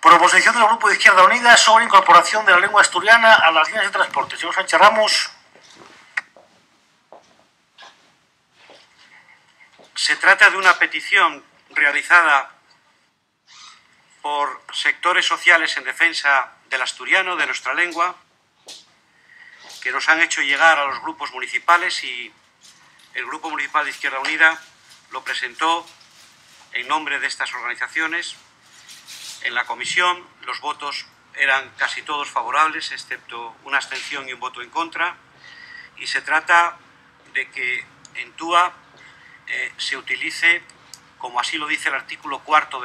Proposición del Grupo de Izquierda Unida sobre incorporación de la lengua asturiana a las líneas de transporte. Señor Sánchez Ramos. Se trata de una petición realizada por sectores sociales en defensa del asturiano, de nuestra lengua, que nos han hecho llegar a los grupos municipales, y el Grupo Municipal de Izquierda Unida lo presentó en nombre de estas organizaciones. En la comisión los votos eran casi todos favorables, excepto una abstención y un voto en contra, y se trata de que en TUA se utilice, como así lo dice el artículo 4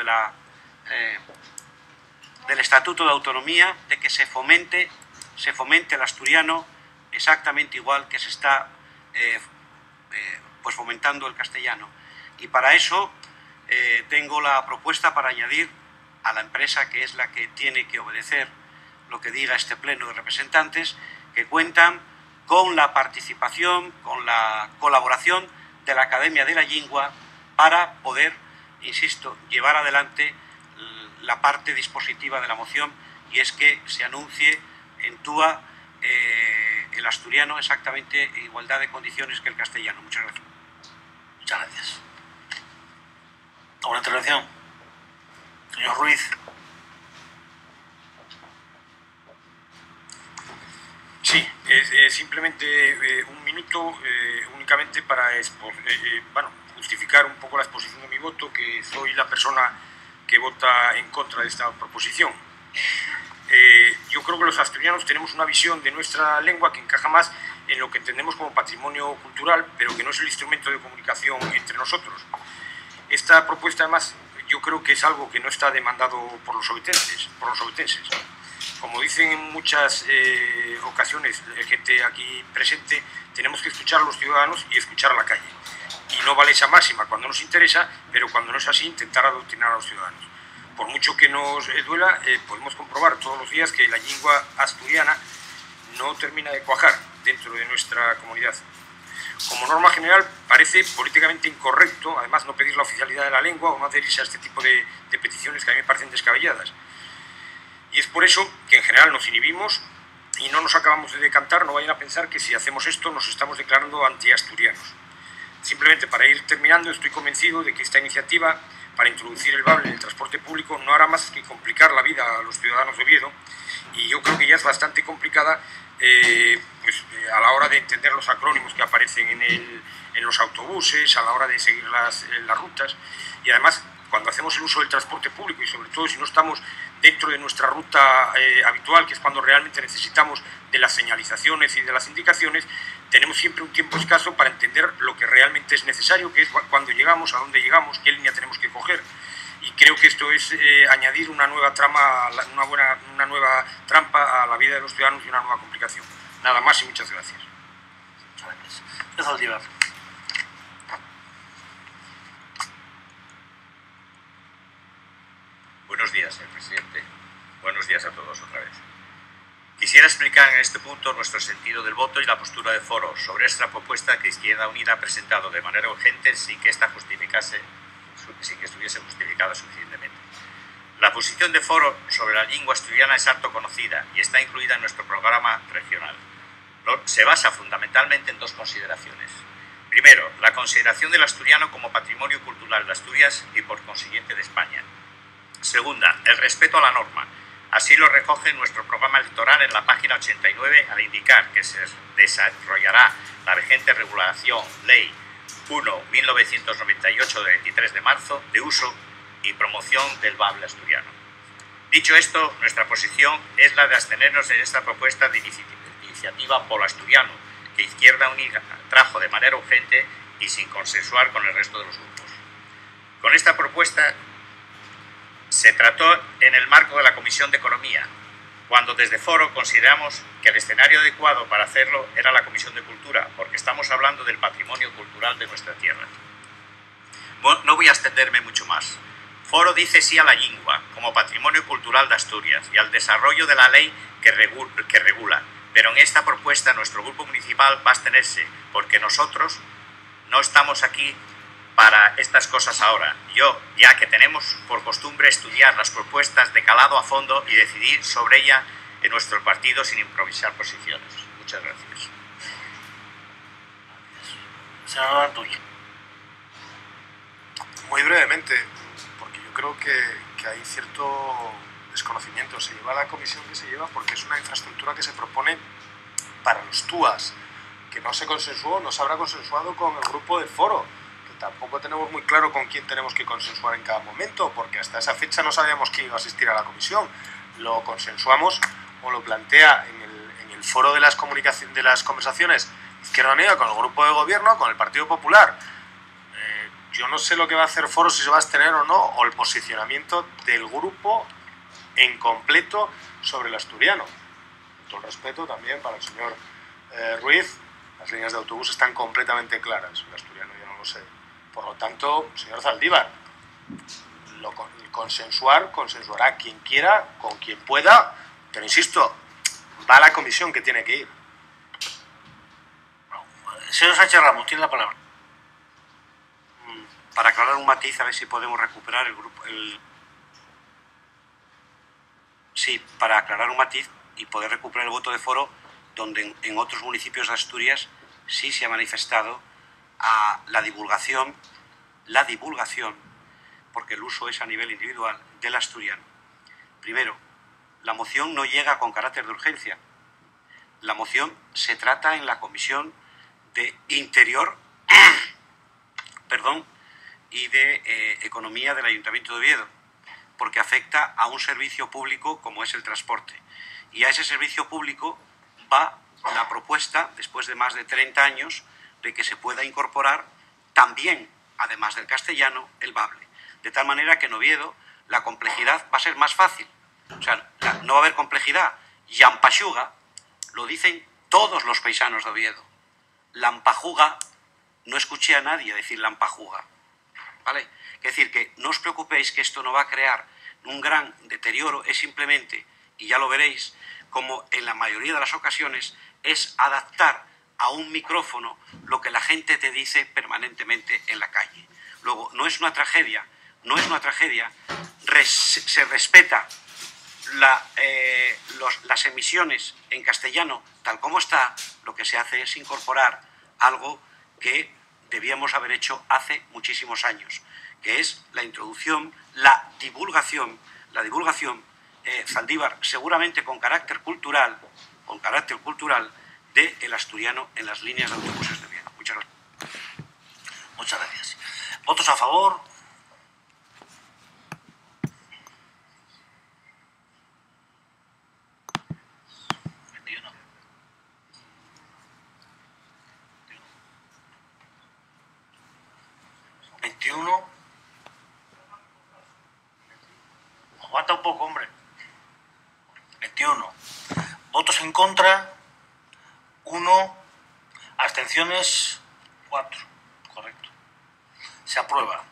del Estatuto de Autonomía, de que se fomente el asturiano exactamente igual que se está pues fomentando el castellano. Y para eso tengo la propuesta para añadir a la empresa, que es la que tiene que obedecer lo que diga este pleno de representantes, que cuentan con la participación, con la colaboración de la Academia de la Lingua para poder, insisto, llevar adelante la parte dispositiva de la moción, y es que se anuncie en TUA el asturiano exactamente en igualdad de condiciones que el castellano. Muchas gracias. Muchas gracias. ¿Alguna intervención? Señor Ruiz. Sí, simplemente un minuto únicamente para justificar un poco la exposición de mi voto, que soy la persona que vota en contra de esta proposición. Yo creo que los asturianos tenemos una visión de nuestra lengua que encaja más en lo que entendemos como patrimonio cultural, pero que no es el instrumento de comunicación entre nosotros. Esta propuesta, además, yo creo que es algo que no está demandado por los obetenses. Como dicen en muchas ocasiones gente aquí presente, tenemos que escuchar a los ciudadanos y escuchar a la calle. Y no vale esa máxima cuando nos interesa, pero cuando no es así, intentar adoctrinar a los ciudadanos. Por mucho que nos duela, podemos comprobar todos los días que la lengua asturiana no termina de cuajar dentro de nuestra comunidad. Como norma general, parece políticamente incorrecto, además, no pedir la oficialidad de la lengua o no adherirse a este tipo de peticiones que a mí me parecen descabelladas. Y es por eso que en general nos inhibimos y no nos acabamos de decantar. No vayan a pensar que si hacemos esto nos estamos declarando anti-asturianos. Simplemente, para ir terminando, estoy convencido de que esta iniciativa para introducir el BABL en el transporte público no hará más que complicar la vida a los ciudadanos de Oviedo, y yo creo que ya es bastante complicada a la hora de entender los acrónimos que aparecen en los autobuses, a la hora de seguir las rutas. Y además, cuando hacemos el uso del transporte público, y sobre todo si no estamos dentro de nuestra ruta habitual, que es cuando realmente necesitamos de las señalizaciones y de las indicaciones, tenemos siempre un tiempo escaso para entender lo que realmente es necesario, que es cuando llegamos, a dónde llegamos, qué línea tenemos que coger. Y creo que esto es añadir una nueva trampa a la vida de los ciudadanos y una nueva complicación. Nada más y muchas gracias. Muchas gracias. Señor Zaldívar. Buenos días, señor presidente. Buenos días a todos otra vez. Quisiera explicar en este punto nuestro sentido del voto y la postura de Foro sobre esta propuesta que Izquierda Unida ha presentado de manera urgente sin que estuviese justificada suficientemente. La posición de Foro sobre la lengua asturiana es harto conocida y está incluida en nuestro programa regional. Se basa fundamentalmente en dos consideraciones. Primero, la consideración del asturiano como patrimonio cultural de Asturias y por consiguiente de España. Segunda, el respeto a la norma. Así lo recoge nuestro programa electoral en la página 89 al indicar que se desarrollará la vigente regulación Ley 1/1998 de 23 de marzo de uso y promoción del BABL asturiano. Dicho esto, nuestra posición es la de abstenernos en esta propuesta de iniciativa polo asturiano que Izquierda Unida trajo de manera urgente y sin consensuar con el resto de los grupos. Con esta propuesta se trató en el marco de la Comisión de Economía, cuando desde Foro consideramos que el escenario adecuado para hacerlo era la Comisión de Cultura, porque estamos hablando del patrimonio cultural de nuestra tierra. Bueno, no voy a extenderme mucho más. Foro dice sí a la lengua como patrimonio cultural de Asturias y al desarrollo de la ley que regula, pero en esta propuesta nuestro grupo municipal va a abstenerse porque nosotros no estamos aquí para estas cosas ahora. Ya que tenemos por costumbre estudiar las propuestas de calado a fondo y decidir sobre ella en nuestro partido sin improvisar posiciones. Muchas gracias. Senador Antuña. Muy brevemente, porque yo creo que hay cierto desconocimiento. Se lleva a la comisión que se lleva porque es una infraestructura que se propone para los TUAS, que no se consensuó, no se habrá consensuado con el grupo del foro, que tampoco tenemos muy claro con quién tenemos que consensuar en cada momento, porque hasta esa fecha no sabíamos quién iba a asistir a la comisión. Lo consensuamos o lo plantea en el foro de las conversaciones Izquierda Unida con el grupo de gobierno, con el Partido Popular. Yo no sé lo que va a hacer foro, si se va a abstener o no, o el posicionamiento del grupo en completo sobre el asturiano. Con todo el respeto también para el señor Ruiz, las líneas de autobús están completamente claras, el asturiano yo no lo sé. Por lo tanto, señor Zaldívar, consensuará quien quiera, con quien pueda, pero insisto, va a la comisión que tiene que ir. Señor Sánchez Ramos, tiene la palabra. Para aclarar un matiz, a ver si podemos recuperar el grupo... Sí, para aclarar un matiz y poder recuperar el voto de foro, donde en otros municipios de Asturias sí se ha manifestado a la divulgación, porque el uso es a nivel individual, del asturiano. Primero, la moción no llega con carácter de urgencia. La moción se trata en la Comisión de Interior y de Economía del Ayuntamiento de Oviedo, porque afecta a un servicio público como es el transporte. Y a ese servicio público va la propuesta, después de más de 30 años, de que se pueda incorporar también, además del castellano, el bable. De tal manera que en Oviedo la complejidad va a ser más fácil. O sea, no va a haber complejidad. Llampaxuga lo dicen todos los paisanos de Oviedo. Lampajuga, no escuché a nadie decir Lampajuga. ¿Vale? Es decir, que no os preocupéis, que esto no va a crear un gran deterioro, es simplemente, y ya lo veréis, como en la mayoría de las ocasiones, es adaptar a un micrófono lo que la gente te dice permanentemente en la calle. Luego, no es una tragedia, se respeta las emisiones en castellano tal como está, lo que se hace es incorporar algo que debíamos haber hecho hace muchísimos años, que es la introducción, la divulgación, Zaldívar, seguramente con carácter cultural, del asturiano en las líneas de autobuses de Oviedo. Muchas gracias. Muchas gracias. ¿Votos a favor? Aguanta un poco, hombre. 21. Votos en contra, 1. Abstenciones, 4. Correcto. Se aprueba.